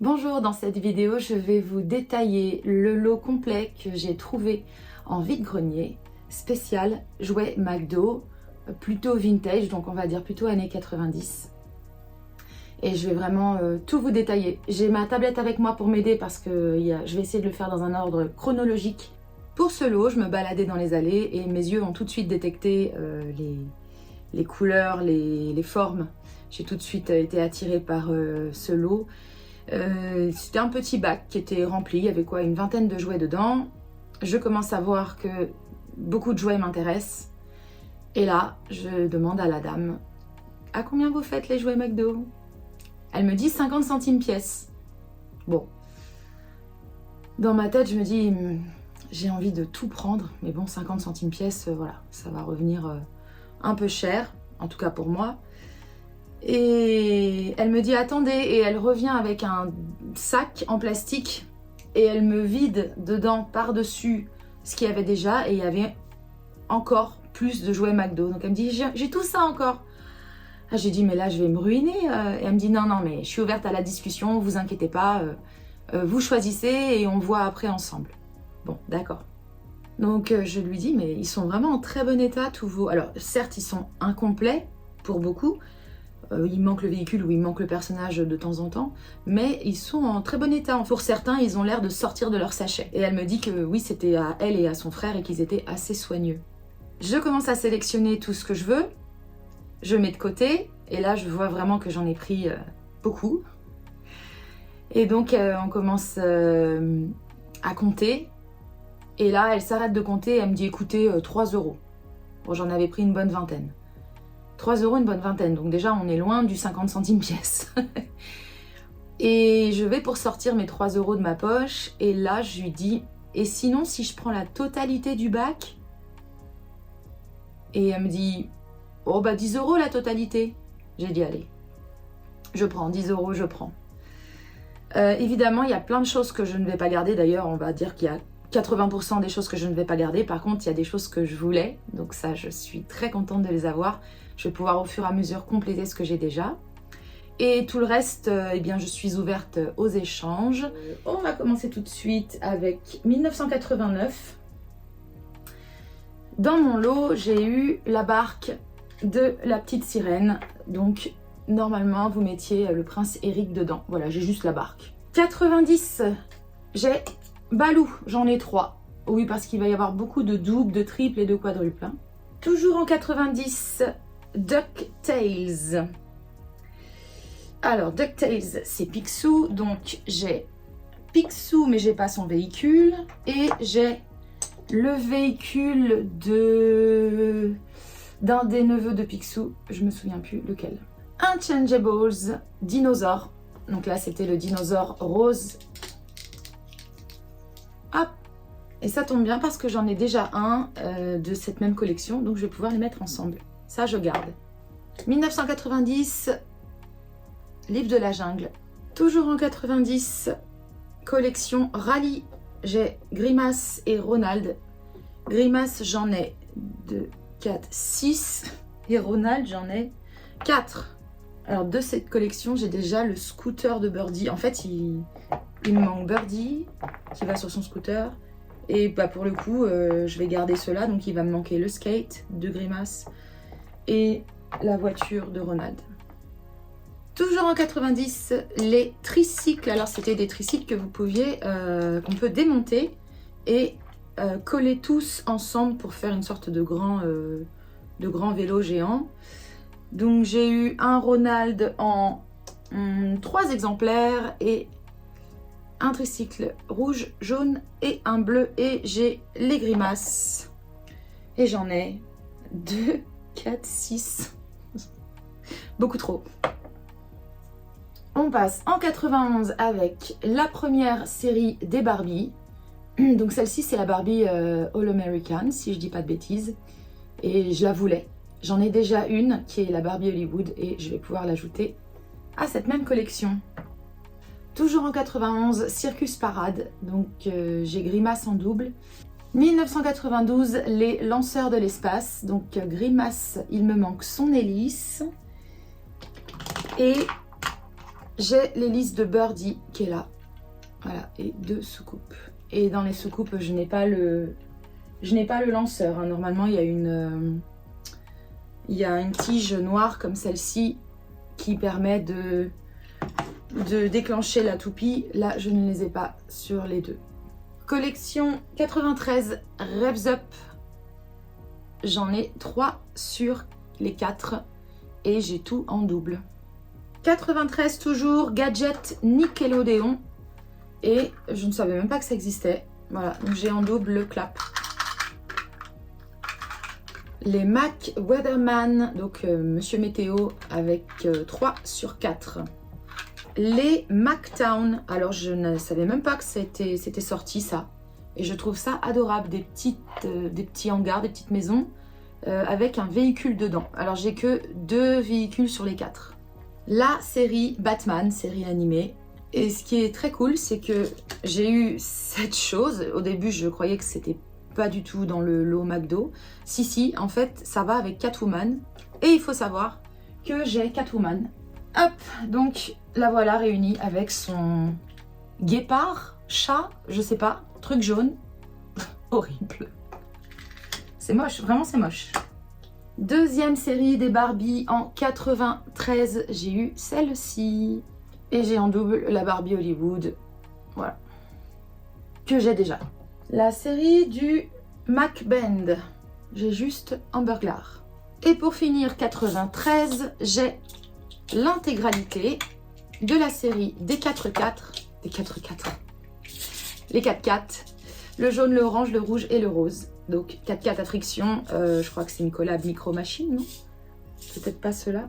Bonjour, dans cette vidéo, je vais vous détailler le lot complet que j'ai trouvé en vide-grenier, spécial jouets McDo, plutôt vintage, donc on va dire plutôt années 90. Et je vais vraiment tout vous détailler. J'ai ma tablette avec moi pour m'aider parce que je vais essayer de le faire dans un ordre chronologique. Pour ce lot, je me baladais dans les allées et mes yeux ont tout de suite détecté les couleurs, les formes. J'ai tout de suite été attirée par ce lot. C'était un petit bac qui était rempli, il y avait quoi, une vingtaine de jouets dedans. Je commence à voir que beaucoup de jouets m'intéressent. Et là, je demande à la dame, à combien vous faites les jouets McDo? Elle me dit 50 centimes pièce. Bon. Dans ma tête, je me dis, j'ai envie de tout prendre, mais bon, 50 centimes pièce, voilà, ça va revenir un peu cher, en tout cas pour moi. Et elle me dit attendez, et elle revient avec un sac en plastique et elle me vide dedans par-dessus ce qu'il y avait déjà, et il y avait encore plus de jouets McDo. Donc elle me dit j'ai tout ça encore. Ah, j'ai dit mais là je vais me ruiner. Et elle me dit non mais je suis ouverte à la discussion, vous inquiétez pas, vous choisissez et on voit après ensemble. Bon, d'accord. Donc je lui dis mais ils sont vraiment en très bon état tous vos... Alors certes ils sont incomplets pour beaucoup, il manque le véhicule ou il manque le personnage de temps en temps, mais ils sont en très bon état. Pour certains, ils ont l'air de sortir de leur sachet. Et elle me dit que oui, c'était à elle et à son frère et qu'ils étaient assez soigneux. Je commence à sélectionner tout ce que je veux, je mets de côté, et là je vois vraiment que j'en ai pris beaucoup. Et donc on commence à compter, et là elle s'arrête de compter et elle me dit écoutez, 3 €. Bon, j'en avais pris une bonne vingtaine. 3 €, une bonne vingtaine, donc déjà on est loin du 50 centimes pièce. Et je vais pour sortir mes 3 € de ma poche, et là je lui dis, et sinon si je prends la totalité du bac? Et elle me dit, oh bah 10 € la totalité. J'ai dit allez, je prends 10 €, je prends. Évidemment il y a plein de choses que je ne vais pas garder, d'ailleurs on va dire qu'il y a 80% des choses que je ne vais pas garder. Par contre, il y a des choses que je voulais, donc ça, je suis très contente de les avoir. Je vais pouvoir au fur et à mesure compléter ce que j'ai déjà. Et tout le reste, eh bien, je suis ouverte aux échanges. On va commencer tout de suite avec 1989. Dans mon lot, j'ai eu la barque de la petite sirène. Donc, normalement, vous mettiez le prince Eric dedans. Voilà, j'ai juste la barque. 90, j'ai Balou, j'en ai 3. Oui, parce qu'il va y avoir beaucoup de doubles, de triples et de quadruples. Hein. Toujours en 90, DuckTales. Alors, DuckTales, c'est Picsou. Donc, j'ai Picsou, mais j'ai pas son véhicule. Et j'ai le véhicule d'un des neveux de Picsou. Je me souviens plus lequel. Unchangeables, dinosaure. Donc là, c'était le dinosaure rose. Hop, et ça tombe bien parce que j'en ai déjà un de cette même collection, donc je vais pouvoir les mettre ensemble. Ça, je garde. 1990, livre de la jungle. Toujours en 90, collection Rallye. J'ai Grimace et Ronald. Grimace, j'en ai 2, 4, 6. Et Ronald, j'en ai 4. Alors, de cette collection, j'ai déjà le scooter de Birdie. En fait, il me manque Birdie qui va sur son scooter. Et bah, pour le coup, je vais garder cela. Donc, il va me manquer le skate de Grimace et la voiture de Ronald. Toujours en 90, les tricycles. Alors, c'était des tricycles que vous pouviez, qu'on peut démonter et coller tous ensemble pour faire une sorte de grand vélo géant. Donc j'ai eu un Ronald en 3 exemplaires et un tricycle rouge, jaune et un bleu, et j'ai les grimaces. Et j'en ai 2, 4, 6. Beaucoup trop. On passe en 91 avec la première série des Barbie. Donc celle-ci c'est la Barbie All American, si je dis pas de bêtises. Et je la voulais. J'en ai déjà une qui est la Barbie Hollywood et je vais pouvoir l'ajouter à cette même collection. Toujours en 91, Circus Parade, donc j'ai Grimace en double. 1992, les lanceurs de l'espace, donc Grimace, il me manque son hélice. Et J'ai l'hélice de Birdie qui est là. Voilà, et 2 soucoupes. Et dans les soucoupes, je n'ai pas le lanceur. Hein. Normalement, il y a une tige noire comme celle-ci qui permet de déclencher la toupie. Là, je ne les ai pas sur les deux. Collection 93 Revs Up. J'en ai 3 sur les 4 et j'ai tout en double. 93 toujours, gadget Nickelodeon. Et je ne savais même pas que ça existait. Voilà, donc j'ai en double le clap. Les Mac Weatherman, donc Monsieur Météo, avec 3 sur 4. Les MacTown, alors je ne savais même pas que c'était sorti ça. Et je trouve ça adorable, des petits hangars, des petites maisons avec un véhicule dedans. Alors j'ai que 2 véhicules sur les 4. La série Batman, série animée. Et ce qui est très cool, c'est que j'ai eu cette chose. Au début, je croyais que c'était pas du tout dans le lot McDo. Si, en fait, ça va avec Catwoman. Et il faut savoir que j'ai Catwoman. Hop, donc la voilà réunie avec son guépard, chat, je sais pas, truc jaune. Horrible. C'est moche, vraiment c'est moche. Deuxième série des Barbie en 93, j'ai eu celle-ci. Et j'ai en double la Barbie Hollywood, voilà, que j'ai déjà. La série du Mac Band, j'ai juste un burglar. Et pour finir 93, j'ai l'intégralité de la série des 4x4, les 4x4, le jaune, le orange, le rouge et le rose. Donc 4x4 à friction, je crois que c'est une collab Micro Machine, non? Peut-être pas cela.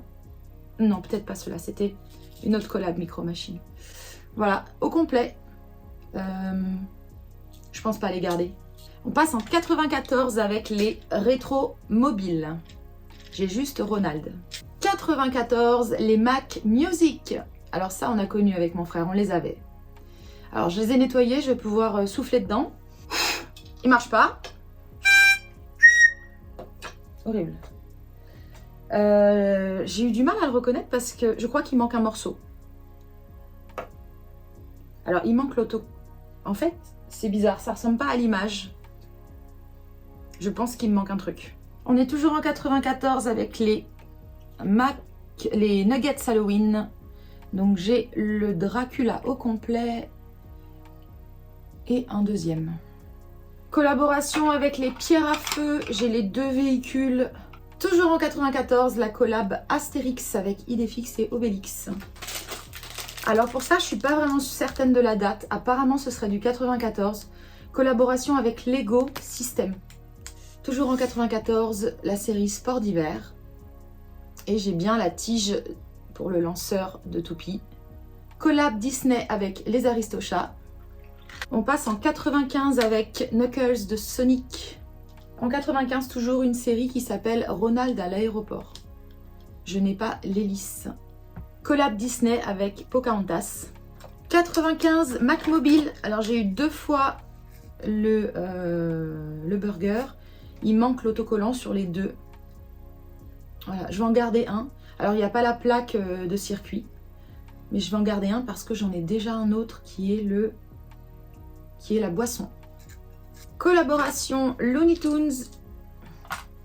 Non, peut-être pas cela, c'était une autre collab Micro Machine. Voilà, au complet. Je pense pas les garder. On passe en 94 avec les rétro mobiles. J'ai juste Ronald. 94, les Mac Music. Alors ça, on a connu avec mon frère, on les avait. Alors je les ai nettoyés, je vais pouvoir souffler dedans. Il marche pas. Horrible. J'ai eu du mal à le reconnaître parce que je crois qu'il manque un morceau. Alors il manque l'auto. En fait, c'est bizarre, ça ressemble pas à l'image. Je pense qu'il me manque un truc. On est toujours en 94 avec les Nuggets Halloween. Donc j'ai le Dracula au complet et un deuxième. Collaboration avec les pierres à feu, j'ai les 2 véhicules. Toujours en 94, la collab Astérix avec Idéfix et Obélix. Alors pour ça, je suis pas vraiment certaine de la date. Apparemment, ce serait du 94. Collaboration avec Lego System. Toujours en 94, la série Sport d'hiver. Et j'ai bien la tige pour le lanceur de toupie. Collab Disney avec les Aristochats. On passe en 95 avec Knuckles de Sonic. En 95, toujours une série qui s'appelle Ronald à l'aéroport. Je n'ai pas l'hélice. Collab Disney avec Pocahontas. 95, Macmobile. Alors j'ai eu 2 fois le burger. Il manque l'autocollant sur les 2. Voilà, je vais en garder un. Alors il n'y a pas la plaque de circuit. Mais je vais en garder un parce que j'en ai déjà un autre qui est la boisson. Collaboration Looney Tunes,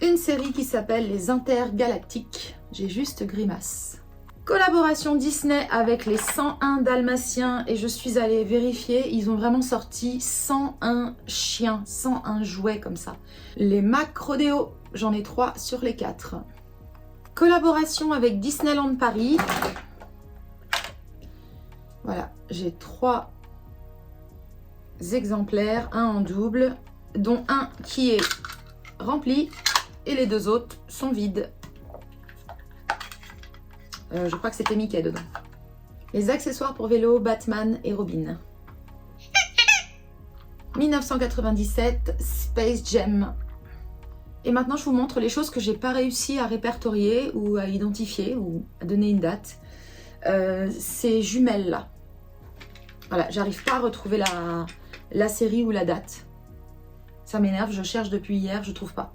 une série qui s'appelle Les Intergalactiques. J'ai juste Grimace. Collaboration Disney avec les 101 Dalmatiens et je suis allée vérifier, ils ont vraiment sorti 101 chiens, 101 jouets comme ça. Les Mac Rodeo, j'en ai 3 sur les 4. Collaboration avec Disneyland Paris. Voilà, j'ai 3 exemplaires, un en double, dont un qui est rempli et les 2 autres sont vides. Je crois que c'était Mickey dedans. Les accessoires pour vélo, Batman et Robin. 1997, Space Jam. Et maintenant, je vous montre les choses que j'ai pas réussi à répertorier ou à identifier ou à donner une date. Ces jumelles-là. Voilà, j'arrive pas à retrouver la série ou la date. Ça m'énerve, je cherche depuis hier, je trouve pas.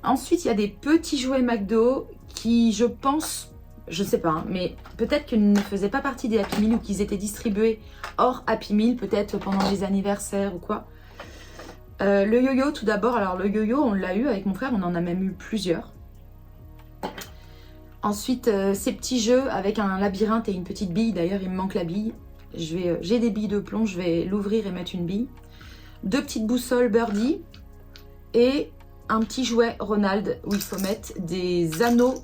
Ensuite, il y a des petits jouets McDo qui, je pense, Je sais pas, hein, mais peut-être qu'ils ne faisaient pas partie des Happy Meal ou qu'ils étaient distribués hors Happy Meal, peut-être pendant les anniversaires ou quoi. Le yo-yo tout d'abord. Alors le yo-yo, on l'a eu avec mon frère, on en a même eu plusieurs. Ensuite, ces petits jeux avec un labyrinthe et une petite bille. D'ailleurs, il me manque la bille. J'ai des billes de plomb, je vais l'ouvrir et mettre une bille. 2 petites boussoles Birdie et un petit jouet Ronald où il faut mettre des anneaux.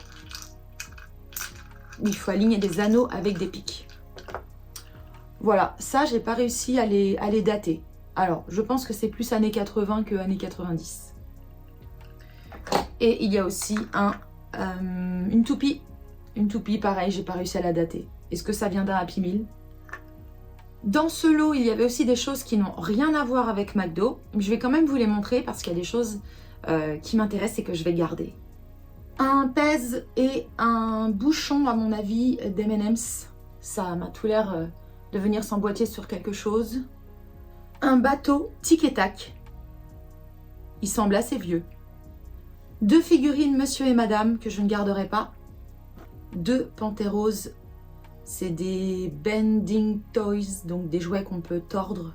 Où il faut aligner des anneaux avec des pics. Voilà, ça, j'ai pas réussi à les dater. Alors, je pense que c'est plus années 80 que années 90. Et il y a aussi une toupie. Une toupie, pareil, j'ai pas réussi à la dater. Est-ce que ça vient d'un Happy Meal? Dans ce lot, il y avait aussi des choses qui n'ont rien à voir avec McDo. Je vais quand même vous les montrer parce qu'il y a des choses qui m'intéressent et que je vais garder. Un pèse et un bouchon, à mon avis, d'M&M's. Ça m'a tout l'air de venir s'emboîter sur quelque chose. Un bateau tic et tac. Il semble assez vieux. 2 figurines Monsieur et Madame que je ne garderai pas. 2 Pantéroses. C'est des bending toys, donc des jouets qu'on peut tordre.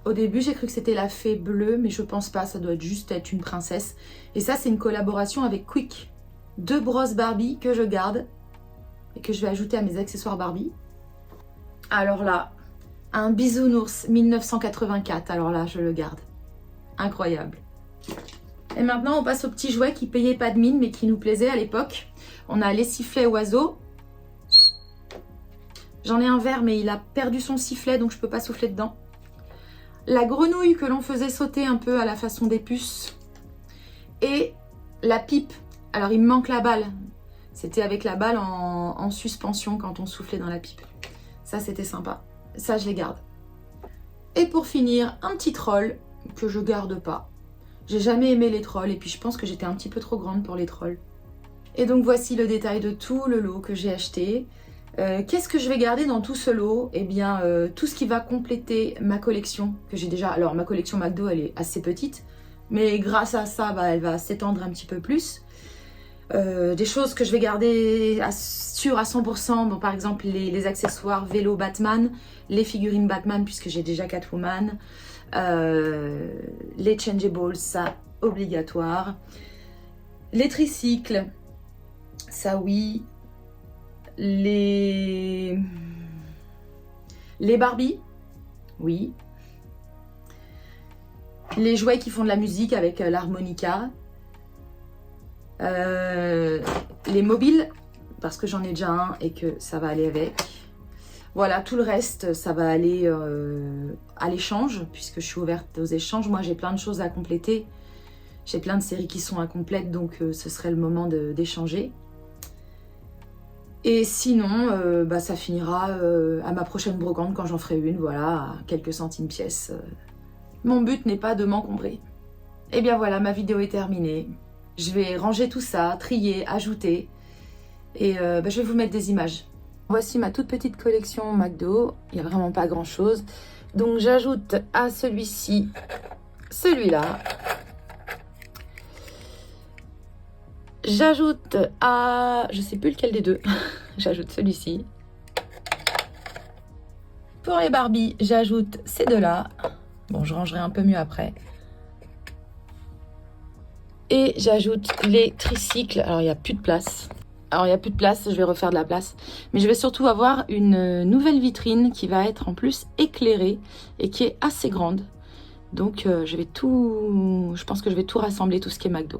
Au début, j'ai cru que c'était la fée bleue, mais je pense pas, ça doit juste être une princesse. Et ça, c'est une collaboration avec Quick. 2 brosses Barbie que je garde et que je vais ajouter à mes accessoires Barbie. Alors là, un bisounours 1984, alors là, je le garde. Incroyable. Et maintenant, on passe aux petits jouets qui payaient pas de mine, mais qui nous plaisaient à l'époque. On a les sifflets oiseaux. J'en ai un vert, mais il a perdu son sifflet, donc je peux pas souffler dedans. La grenouille que l'on faisait sauter un peu à la façon des puces. Et la pipe. Alors, il me manque la balle. C'était avec la balle en suspension quand on soufflait dans la pipe. Ça, c'était sympa. Ça, je les garde. Et pour finir, un petit troll que je garde pas. J'ai jamais aimé les trolls et puis je pense que j'étais un petit peu trop grande pour les trolls. Et donc, voici le détail de tout le lot que j'ai acheté. Qu'est-ce que je vais garder dans tout ce lot? Eh bien, tout ce qui va compléter ma collection que j'ai déjà. Alors, ma collection McDo, elle est assez petite, mais grâce à ça, elle va s'étendre un petit peu plus. Des choses que je vais garder sûres à 100%, bon, par exemple les accessoires vélo Batman, les figurines Batman puisque j'ai déjà Catwoman, les changeables, ça obligatoire, les tricycles, ça oui, les Barbie, oui, les jouets qui font de la musique avec l'harmonica, les mobiles parce que j'en ai déjà un et que ça va aller avec. Voilà, tout le reste ça va aller à l'échange puisque je suis ouverte aux échanges. Moi j'ai plein de choses à compléter, j'ai plein de séries qui sont incomplètes, donc ce serait le moment d'échanger. Et sinon ça finira à ma prochaine brocante quand j'en ferai une, voilà, à quelques centimes pièce. Mon but n'est pas de m'encombrer. Et bien voilà, ma vidéo est terminée. Je vais ranger tout ça, trier, ajouter et je vais vous mettre des images. Voici ma toute petite collection McDo, il n'y a vraiment pas grand chose. Donc j'ajoute à celui-ci, celui-là. J'ajoute à, je sais plus lequel des deux, j'ajoute celui-ci. Pour les Barbie, j'ajoute ces deux-là. Bon, je rangerai un peu mieux après. Et j'ajoute les tricycles. Alors, il n'y a plus de place. Je vais refaire de la place. Mais je vais surtout avoir une nouvelle vitrine qui va être en plus éclairée et qui est assez grande. Donc, je pense que je vais tout rassembler, tout ce qui est McDo.